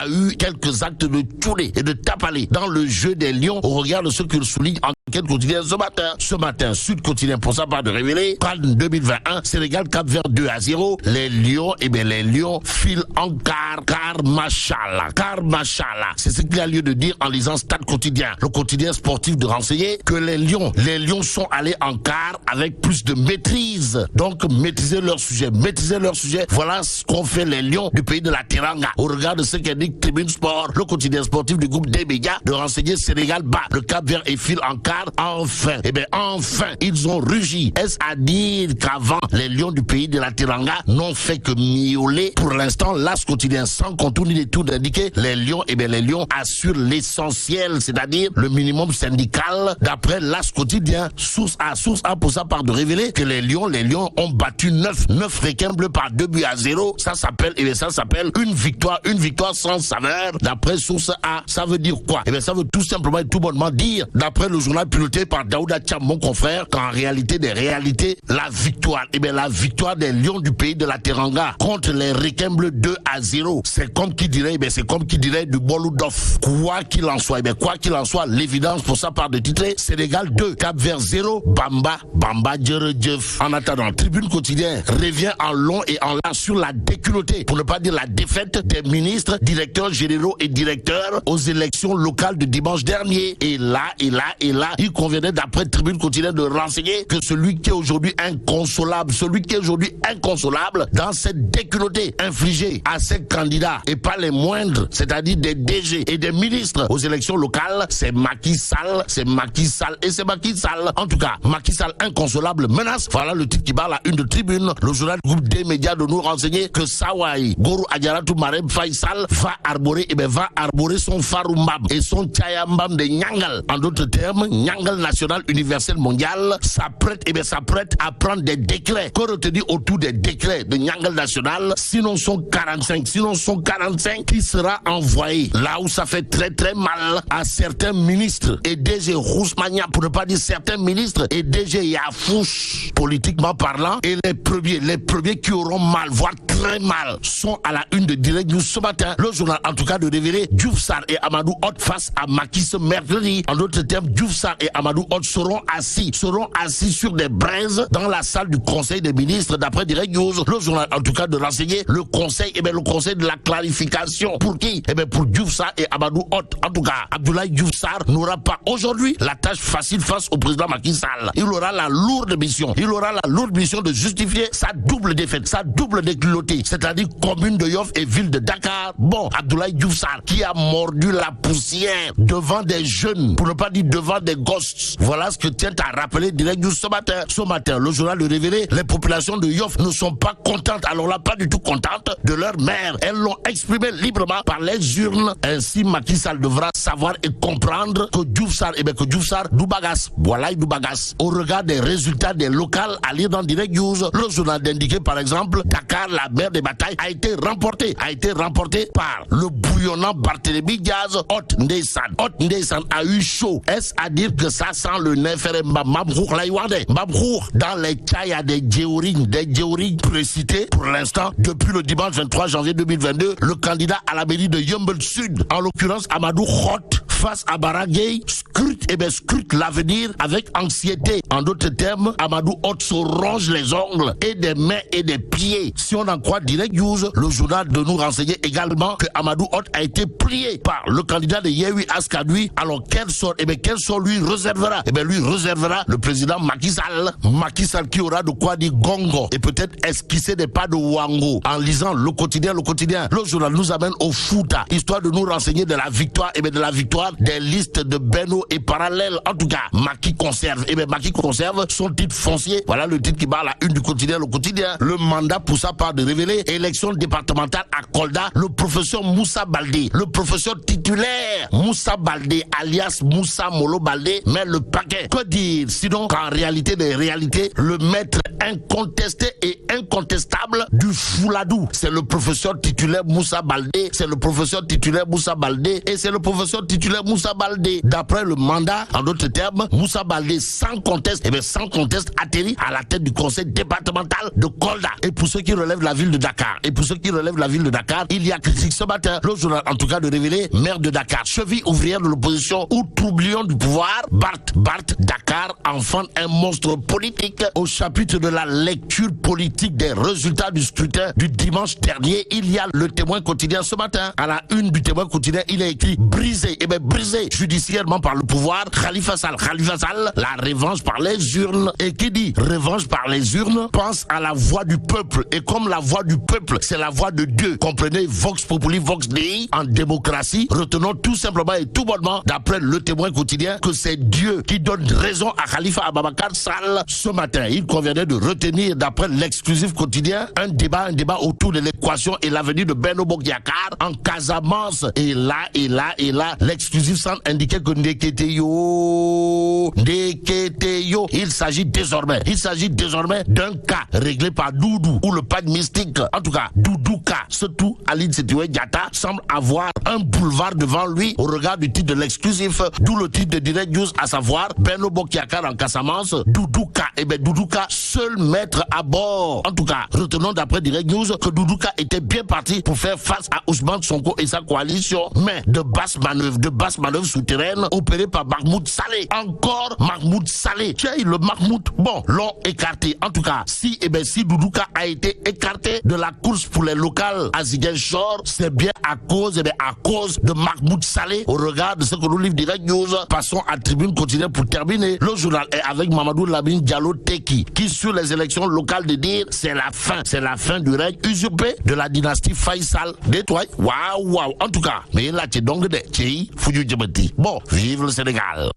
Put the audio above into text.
a eu quelques actes de tournée et de tapaler dans le jeu des Lions au regard de ce que souligne Enquête quotidienne ce matin. Ce matin, Sud quotidien pour sa part de révéler, Cannes 2021, Sénégal Cap-Vert 2-0. Les Lions, les Lions filent en car machallah. C'est ce qu'il a lieu de dire en lisant Stade quotidien, le quotidien sportif de renseigner que les Lions sont allés en car avec plus de maîtrise. Donc, maîtriser leur sujet. Voilà ce qu'ont fait les Lions du pays de la Teranga. Au regard de ce qu'indique Tribune Sport, le quotidien sportif du groupe des médias de renseigner Sénégal bat. Le Cap-Vert et file en car. Enfin, ils ont rugi. Est-ce à dire qu'avant, les Lions du pays de la Teranga n'ont fait que miauler? Pour l'instant, l'As quotidien, sans contour ni détour d'indiquer, les Lions assurent l'essentiel, c'est-à-dire le minimum syndical. D'après l'As quotidien, source A pour sa part de révéler que les Lions ont battu 9 requins bleus par 2-0. Ça s'appelle une victoire sans saveur. D'après source A, ça veut dire quoi? Ça veut tout simplement et tout bonnement dire, d'après le journal piloté par Daouda Thiam, mon confrère, qu'en réalité des réalités, la victoire des Lions du pays de la Teranga contre les requins bleus 2-0. C'est comme qui dirait du Bolodof. Quoi qu'il en soit, l'évidence pour sa part de titrer, Sénégal 2, Cap-Vert 0, Bamba Djeredjef. En attendant, Tribune quotidien revient en long et en large sur la déculottée, pour ne pas dire la défaite des ministres, directeurs généraux et directeurs aux élections locales de dimanche dernier. Et là, il convenait d'après Tribune quotidienne de renseigner que celui qui est aujourd'hui inconsolable dans cette déculottée infligée à ces candidats et pas les moindres, c'est-à-dire des DG et des ministres aux élections locales, c'est Macky Sall. En tout cas, Macky Sall inconsolable menace. Voilà le titre qui barre la une de Tribune. Le journal groupe des médias de nous renseigner que Sawai Goro Adjaratou Marem Faisal va arborer son Faroumbam et son Tchayambam de Nyangal. En d'autres termes, Nyangal national universel mondial s'apprête à prendre des décrets. Qu'ont retenu autour des décrets de Nyangal national, sinon sont 45 qui sera envoyé là où ça fait très très mal à certains ministres et DG Rousmania, pour ne pas dire certains ministres et DG Yafouche, politiquement parlant, et les premiers qui auront mal, voire très mal, sont à la une de Direct News ce matin. Le journal en tout cas de révéler Diouf Sarr et Amadou Hott face à Macky ce mercredi. En d'autres termes, Diouf Sarr et Amadou Hott seront assis sur des braises dans la salle du Conseil des ministres d'après Direct News. Le journal en tout cas de renseigner le conseil de la clarification. Pour qui? Pour Diouf Sarr et Amadou Hott. En tout cas, Abdoulaye Diouf Sarr n'aura pas aujourd'hui la tâche facile face au président Macky Sall. Il aura la lourde mission de justifier sa double défaite, sa double déculottée, c'est-à-dire commune de Yoff et ville de Dakar. Bon, Abdoulaye Diouf Sarr qui a mordu la poussière devant des jeunes, pour ne pas dire devant des gosses. Voilà ce que tient à rappeler Direct News ce matin. Ce matin, le journal de révéler, les populations de Yoff ne sont pas contentes, alors là, pas du tout contentes de leur maire. Elles l'ont exprimé librement par les urnes. Ainsi, Macky Sall devra savoir et comprendre que Diouf Sarr, Doubagas. Voilà, Doubagas. Au regard des résultats des locales à lire dans Direct News, le journal d'indiquer par exemple, Dakar, la mer des batailles, a été remportée par le bouillonnant Barthélémy Diaz. Hott Ndeyssan a eu chaud. Est-ce à dire que ça sent le Nefere Mabrouk Laïwande? Mabrouk dans les Tchaya des Djeouri précités pour l'instant depuis le dimanche 23 janvier 2022, le candidat à la mairie de Yeumbeul Sud, en l'occurrence Amadou Hott, face à Baragay, scrute l'avenir avec anxiété. En d'autres termes, Amadou Hott se ronge les ongles et des mains et des pieds. Si on en croit Direct News, le journal de nous renseigner également que Amadou Hott a été plié par le candidat de Yehui Askadui. Alors quel sort lui réservera? Lui réservera le président Macky Sall. Macky Sall qui aura de quoi dire gongo et peut-être esquisser des pas de Wango. En lisant le quotidien, le journal nous amène au Fouta, histoire de nous renseigner de la victoire des listes de Benno et parallèles. En tout cas, Macky conserve son titre foncier. Voilà le titre qui barre la une du quotidien, le quotidien. Le mandat pour sa part de révéler élection départementale à Kolda, le professeur Moussa Baldé, le professeur titulaire Moussa Baldé alias Moussa Molo Baldé, met le paquet. Que dire sinon qu'en réalité des réalités, le maître incontesté et incontestable du Fouladou, c'est le professeur titulaire Moussa Baldé, et c'est le professeur titulaire docteur Moussa Baldé. D'après le mandat, en d'autres termes, Moussa Baldé sans conteste atterrit à la tête du conseil départemental de Kolda. Et pour ceux qui relèvent la ville de Dakar, il y a critique ce matin, le journal en tout cas de révéler, maire de Dakar, cheville ouvrière de l'opposition ou troublion du pouvoir, Barth Dakar enfante un monstre politique. Au chapitre de la lecture politique des résultats du scrutin du dimanche dernier, il y a le Témoin quotidien ce matin. À la une du Témoin quotidien, il est écrit brisé judiciairement par le pouvoir, Khalifa Sall, la revanche par les urnes. Et qui dit revanche par les urnes pense à la voix du peuple. Et comme la voix du peuple, c'est la voix de Dieu, comprenez, Vox Populi, Vox Dei, en démocratie, retenons tout simplement et tout bonnement, d'après le Témoin quotidien, que c'est Dieu qui donne raison à Khalifa Ababacar Sall ce matin. Il conviendrait de retenir, d'après l'exclusif quotidien, un débat autour de l'équation et l'avenir de Benno Bokk Yakaar en Casamance. Et là, l'exclusif semble indiquer que Ndeketeyo. Il s'agit désormais d'un cas réglé par Doudou ou le pacte mystique. En tout cas, Doudouka, surtout Aline Sitoé Diatta, semble avoir un boulevard devant lui au regard du titre de l'exclusif, d'où le titre de Direct News, à savoir Benno Bokk Yakaar en Casamance, Doudouka. Doudouka, seul maître à bord. En tout cas, retenons d'après Direct News que Doudouka était bien parti pour faire face à Ousmane Sonko et sa coalition, mais de basses manœuvres souterraines opérées par Mahmoud Saleh. Encore Mahmoud Saleh. Tiens, le Mahmoud, l'ont écarté. En tout cas, si Doudouka a été écarté de la course pour les locales à Ziguinchor, c'est bien à cause de Mahmoud Saleh. Au regard de ce que nous livre Direct News, passons à Tribune quotidienne pour terminer. Le journal est avec Mamadou Lamine Diallo Teki, qui sur les élections locales de dire c'est la fin du règne usurpé de la dynastie Faisal. Détoile, waouh. En tout cas, mais là, c'est donc des Tchei Foudiou Djibouti. Bon, vive le Sénégal.